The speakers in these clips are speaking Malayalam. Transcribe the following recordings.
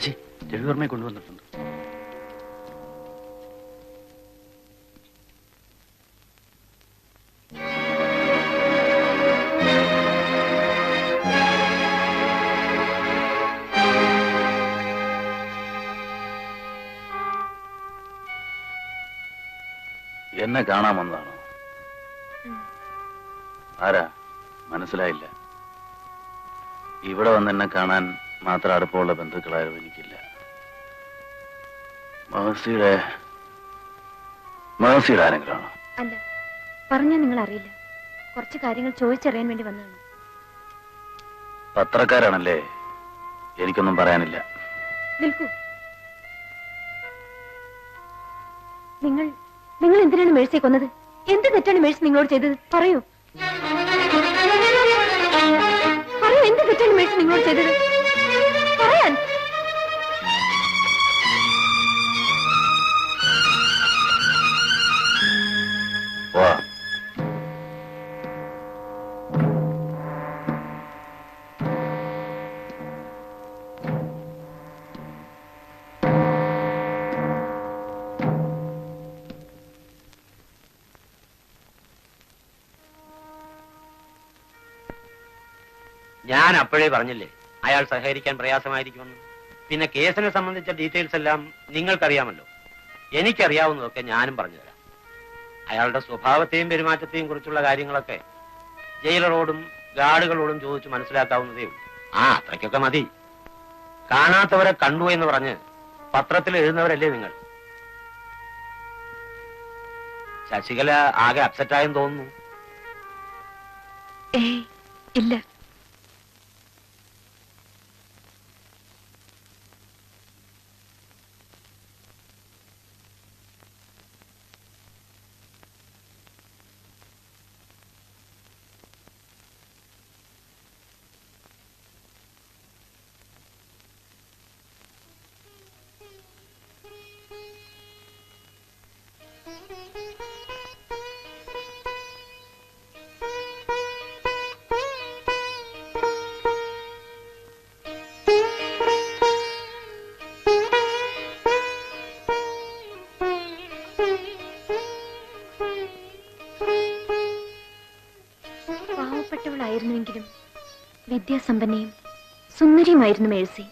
ശശി, രവിവർമ്മയെ കൊണ്ടുവന്നിട്ടുണ്ട്. എന്നെ കാണാൻ വന്നതാണോ? ആരാ? മനസ്സിലായില്ല. ഇവിടെ വന്ന് എന്നെ കാണാൻ മാത്രം അടുപ്പമുള്ള ബന്ധുക്കളാരും എനിക്കില്ല. മഹസിയുടെ ആരെങ്കിലും ആണോ? അല്ല, പറഞ്ഞാൽ നിങ്ങൾ അറിയില്ല. കുറച്ച് കാര്യങ്ങൾ ചോദിച്ചറിയാൻ വേണ്ടി വന്നതാണ്. പത്രക്കാരാണല്ലേ? എനിക്കൊന്നും പറയാനില്ല. നിൽക്കൂ. നിങ്ങൾ എന്തിനാണ് മേഴ്സിയെ കൊന്നത്? എന്ത് തെറ്റാണ് മേഴ്സി നിങ്ങളോട് ചെയ്തത്? പറയൂ, എന്ത് തെറ്റാണ് മേഴ്സി നിങ്ങളോട് ചെയ്തത്? പറയാൻ. ഞാൻ അപ്പോഴേ പറഞ്ഞില്ലേ അയാൾ സഹകരിക്കാൻ പ്രയാസമായിരിക്കുമെന്ന്. പിന്നെ കേസിനെ സംബന്ധിച്ച ഡീറ്റെയിൽസ് എല്ലാം നിങ്ങൾക്കറിയാമല്ലോ. എനിക്കറിയാവുന്നതൊക്കെ ഞാനും പറഞ്ഞുതരാം. അയാളുടെ സ്വഭാവത്തെയും പെരുമാറ്റത്തെയും കുറിച്ചുള്ള കാര്യങ്ങളൊക്കെ ജയിലറോടും ഗാർഡുകളോടും ചോദിച്ച് മനസ്സിലാക്കാവുന്നതേ ഉള്ളൂ. അത്രയ്ക്കൊക്കെ മതി. കാണാത്തവരെ കണ്ടു എന്ന് പറഞ്ഞ് പത്രത്തിൽ എഴുതുന്നവരല്ലേ നിങ്ങൾ? ശശികല ആകെ അപ്സെറ്റായെന്ന് തോന്നുന്നു. ഇല്ല. പാവപ്പെട്ടവളായിരുന്നുവെങ്കിലും വിദ്യാസമ്പന്നയും സുന്ദരിയുമായിരുന്നു മേഴ്സി.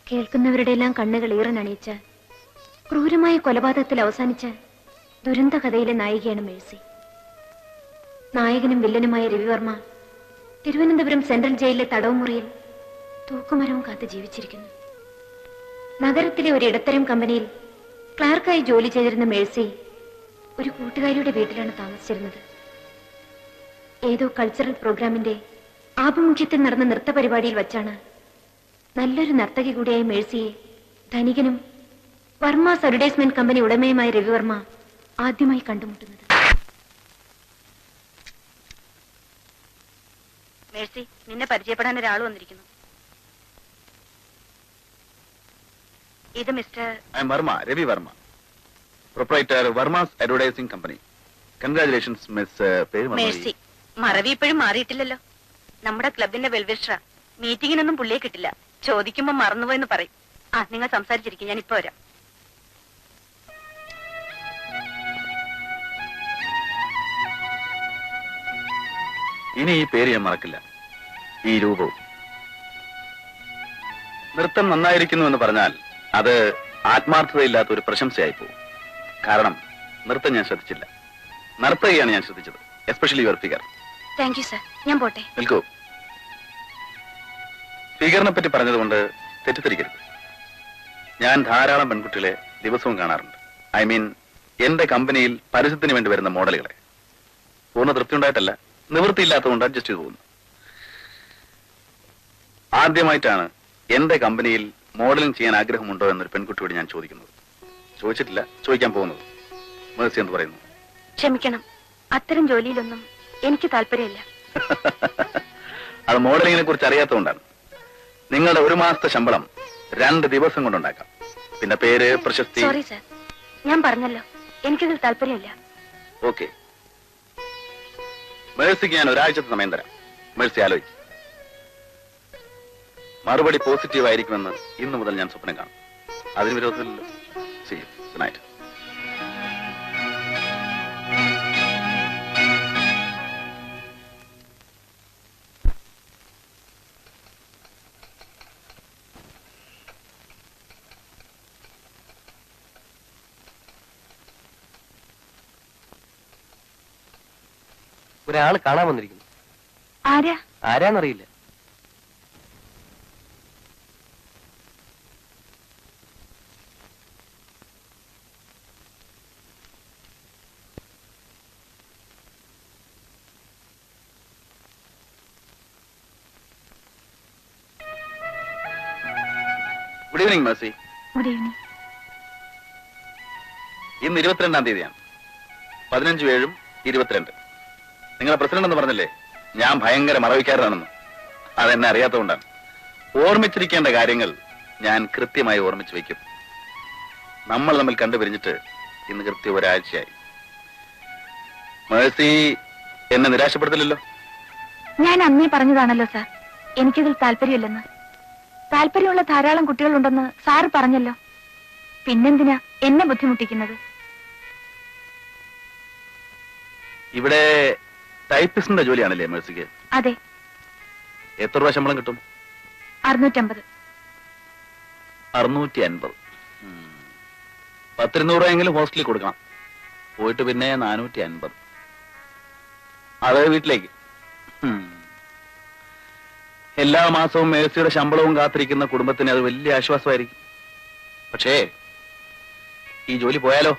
കേൾക്കുന്നവരുടെ എല്ലാം കണ്ണുകൾ ഈറനണിയിച്ച ക്രൂരമായ കൊലപാതകത്തിൽ അവസാനിച്ച ദുരന്ത കഥയിലെ നായികയാണ് മേഴ്സി. നായകനും വില്ലനുമായ രവിവർമ്മ തിരുവനന്തപുരം സെൻട്രൽ ജയിലിലെ തടവുമുറിയിൽ തൂക്കുമരവും കാത്ത് ജീവിച്ചിരിക്കുന്നു. നഗരത്തിലെ ഒരു ഇടത്തരം കമ്പനിയിൽ ക്ലാർക്കായി ജോലി ചെയ്തിരുന്ന മേഴ്സി ഒരു കൂട്ടുകാരിയുടെ വീട്ടിലാണ് താമസിച്ചിരുന്നത്. ഏതോ കൾച്ചറൽ പ്രോഗ്രാമിന്റെ ആഭിമുഖ്യത്തിൽ നടന്ന നൃത്ത പരിപാടിയിൽ വച്ചാണ് നല്ലൊരു നർത്തകി കൂടിയായ മേഴ്സിയെ ധനികനും വർമാസ് അഡ്വർടൈസ്മെന്റ് കമ്പനി ഉടമയുമായ രവിവർമ്മ ആദ്യമായി കണ്ടുമുട്ടുന്നത്. മേഴ്സി, നിന്നെ പരിചയപ്പെടാൻ ഒരാൾ വന്നിരിക്കുന്നു. ഇത് mister Varma, Ravi Varma, proprietor Varmas advertising company. Congratulations miss. Mercy. മറവി ഇപ്പോഴും മാറിയിട്ടില്ലല്ലോ. നമ്മുടെ ക്ലബിന്റെ വെൽവിഷറാ. മീറ്റിങ്ങിനൊന്നും പുള്ളിയെ കിട്ടില്ല. ചോദിക്കുമ്പോ മറന്നുപോയെന്ന് പറയും. നിങ്ങൾ സംസാരിച്ചിരിക്കും, ഞാൻ ഇപ്പൊ വരാം. ഇനി ഈ പേര് ഞാൻ മറക്കില്ല, ഈ രൂപവും. നൃത്തം നന്നായിരിക്കുന്നു എന്ന് പറഞ്ഞാൽ അത് ആത്മാർത്ഥതയില്ലാത്ത ഒരു പ്രശംസയായി പോകും. കാരണം നൃത്തം ഞാൻ ശ്രദ്ധിച്ചില്ല, നർത്തകിയാണ് ഞാൻ ശ്രദ്ധിച്ചത്. Especially your figure. Thank you sir. ഞാൻ പോട്ടെ. നിൽക്കൂ. ഫിഗറിനെ പറ്റി പറഞ്ഞതുകൊണ്ട് തെറ്റിദ്ധരിക്കരുത്. ഞാൻ ധാരാളം പെൺകുട്ടികളെ ദിവസവും കാണാറുണ്ട്. ഐ മീൻ, എന്റെ കമ്പനിയിൽ പരസ്യത്തിന് വേണ്ടി വരുന്ന മോഡലുകളെ. പൂർണ്ണ തൃപ്തി ഉണ്ടായിട്ടല്ല, നിവൃത്തിയില്ലാത്തതുകൊണ്ട് അഡ്ജസ്റ്റ് ചെയ്തു പോകുന്നു. ആദ്യമായിട്ടാണ് എന്റെ കമ്പനിയിൽ മോഡലിംഗ് ചെയ്യാൻ ആഗ്രഹമുണ്ടോ എന്നൊരു പെൺകുട്ടിയോട് ഞാൻ ചോദിക്കുന്നത്. ചോദിച്ചിട്ടില്ല, ചോദിക്കാൻ പോകുന്നത്. മേഴ്സി എന്ന് പറയുന്നു. ക്ഷമിക്കണം, അത്തരം ജോലിയിലൊന്നും എനിക്ക് താല്പര്യമില്ല. അത് മോഡലിങ്ങിനെ കുറിച്ച് അറിയാത്തതുകൊണ്ടാണ്. നിങ്ങളുടെ ഒരു മാസത്തെ ശമ്പളം 2 ദിവസം കൊണ്ടുണ്ടാക്കാം. പിന്നെ പേര്, പ്രശസ്തി. സോറി സർ, ഞാൻ പറഞ്ഞല്ലോ എനിക്കതിൽ താല്പര്യമില്ല. ഓക്കെ, മേഴ്സിക്ക് ഞാൻ ഒരാഴ്ചത്തെ സമയം തരാം. മേഴ്സി ആലോചിക്കും. മറുപടി പോസിറ്റീവ് ആയിരിക്കുമെന്ന് ഇന്നു മുതൽ ഞാൻ സ്വപ്നം കാണും. അതിന് വിരോധമില്ലല്ലോ. See you. Good night. ഒരാള് കാണാൻ വന്നിരിക്കുന്നു. ആരാ? ആരാന്നറിയില്ല. Good evening Mercy. Good evening. ഇന്ന് 22-ാം തീയതിയാണ്. 15-7 22. നിങ്ങളെ പ്രസിഡന്റ് എന്ന് പറഞ്ഞില്ലേ ഞാൻ ഭയങ്കര മറവിക്കാരനാണെന്ന്. അതെന്നെ അറിയാത്തതുകൊണ്ടാണ്. ഓർമ്മിച്ചിരിക്കേണ്ട കാര്യങ്ങൾ ഞാൻ കൃത്യമായി ഓർമ്മിച്ചു വയ്ക്കും. നമ്മൾ തമ്മിൽ കണ്ടുപിരിഞ്ഞിട്ട് ഇന്ന് കൃത്യം ഒരാഴ്ചയായി. മേഴ്സി എന്നെ നിരാശപ്പെടുത്തില്ലല്ലോ? ഞാൻ അന്നേ പറഞ്ഞതാണല്ലോ സാർ, എനിക്കിതിൽ താല്പര്യമില്ലെന്ന്. താല്പര്യമുള്ള ധാരാളം കുട്ടികളുണ്ടെന്ന് സാറ് പറഞ്ഞല്ലോ. പിന്നെന്തിനാ എന്നെ ബുദ്ധിമുട്ടിക്കുന്നത്? ഇവിടെ ടൈപ്പിസ്റ്റിന്റെ ജോലിയാണല്ലേ മേഴ്സിക്ക്? അതെ. എത്ര രൂപ ശമ്പളം കിട്ടും? 650. 650. 10-200 രൂപയെങ്കിലും ഹോസ്റ്റലിൽ കൊടുക്കണം. പോയിട്ട് പിന്നെ 450. അത് വീട്ടിലേക്ക്. എല്ലാ മാസവും മേഴ്സിയുടെ ശമ്പളവും കാത്തിരിക്കുന്ന കുടുംബത്തിന് അത് വലിയ ആശ്വാസമായിരിക്കും. പക്ഷേ ഈ ജോലി പോയാലോ?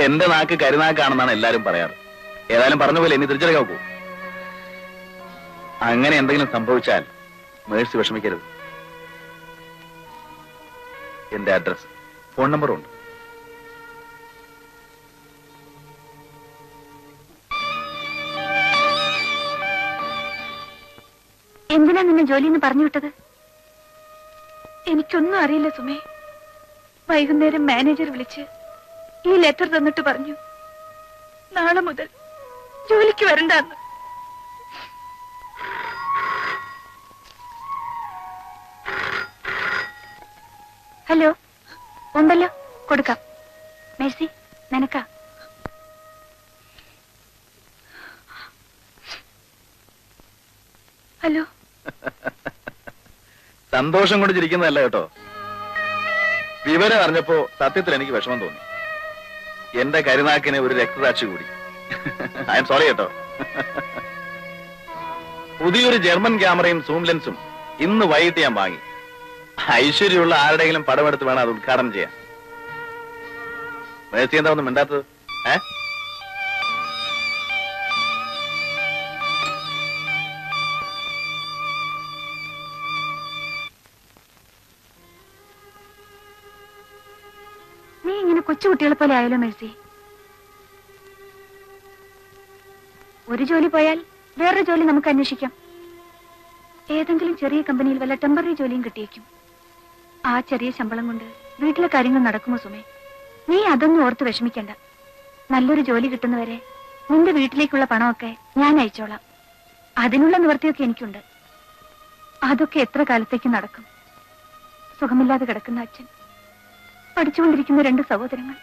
എന്റെ നാക്ക് കരുനാക്കാണെന്നാണ് എല്ലാരും പറയാറ്. ഏതായാലും പറഞ്ഞ പോലെ ഇനി തിരിച്ചറിയാൻ പോകും. അങ്ങനെ എന്തെങ്കിലും സംഭവിച്ചാൽ മേഴ്സി വിഷമിക്കരുത്. എന്റെ അഡ്രസ്, ഫോൺ നമ്പറും ഉണ്ട്. എന്തിനാ നിന്നെ ജോലിന്ന് പറഞ്ഞു വിട്ടത്? എനിക്കൊന്നും അറിയില്ല സുമേ. വൈകുന്നേരം മാനേജർ വിളിച്ച് ഈ ലെറ്റർ തന്നിട്ട് പറഞ്ഞു നാളെ മുതൽ ജോലിക്ക് വരണ്ടെന്ന്. ഹലോ, ഉണ്ടല്ലോ, കൊടുക്കാം. മേഴ്സി, നിനക്കാ. ഹലോ. സന്തോഷം കൊണ്ട് ചിരിക്കുന്നതല്ല കേട്ടോ. വിവരം അറിഞ്ഞപ്പോ സത്യത്തിൽ എനിക്ക് വിഷമം തോന്നി. എന്റെ കരുനാക്കിന് ഒരു രക്തസാക്ഷി കൂടി. ഐ എം സോറി കേട്ടോ. പുതിയൊരു ജർമ്മൻ ക്യാമറയും സൂം ലെൻസും ഇന്ന് വൈകിട്ട് ഞാൻ വാങ്ങി. ഐശ്വര്യമുള്ള ആരുടെയെങ്കിലും പടമെടുത്ത് വേണം അത് ഉദ്ഘാടനം ചെയ്യാൻ. മേഴ്സി എന്താ ഒന്നും മിണ്ടാത്തത്? നീ ഇങ്ങനെ കൊച്ചുകുട്ടികളെ പോലെ ആയാലോ മേഴ്സി. ഒരു ജോലി പോയാൽ വേറൊരു ജോലി നമുക്ക് അന്വേഷിക്കാം. ഏതെങ്കിലും ചെറിയ കമ്പനിയിൽ വല്ല ടെമ്പററി ജോലിയും കിട്ടിയേക്കും. ആ ചെറിയ ശമ്പളം കൊണ്ട് വീട്ടിലെ കാര്യങ്ങൾ നടക്കുമോ സുമേ? നീ അതൊന്നും ഓർത്ത് വിഷമിക്കണ്ട. നല്ലൊരു ജോലി കിട്ടുന്നവരെ നിന്റെ വീട്ടിലേക്കുള്ള പണമൊക്കെ ഞാൻ അയച്ചോളാം. അതിനുള്ള നിവൃത്തിയൊക്കെ എനിക്കുണ്ട്. അതൊക്കെ എത്ര കാലത്തേക്ക് നടക്കും? സുഖമില്ലാതെ കിടക്കുന്ന അച്ഛൻ, പഠിച്ചുകൊണ്ടിരിക്കുന്ന 2 സഹോദരങ്ങൾ,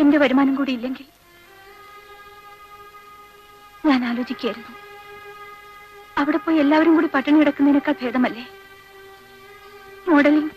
എന്റെ വരുമാനം കൂടി ഇല്ലെങ്കിൽ ഞാൻ ആലോചിക്കായിരുന്നു, അവിടെ പോയി എല്ലാവരും കൂടി പട്ടിണി കിടക്കുന്നതിനേക്കാൾ ഭേദമല്ലേ മോഡലിംഗ്,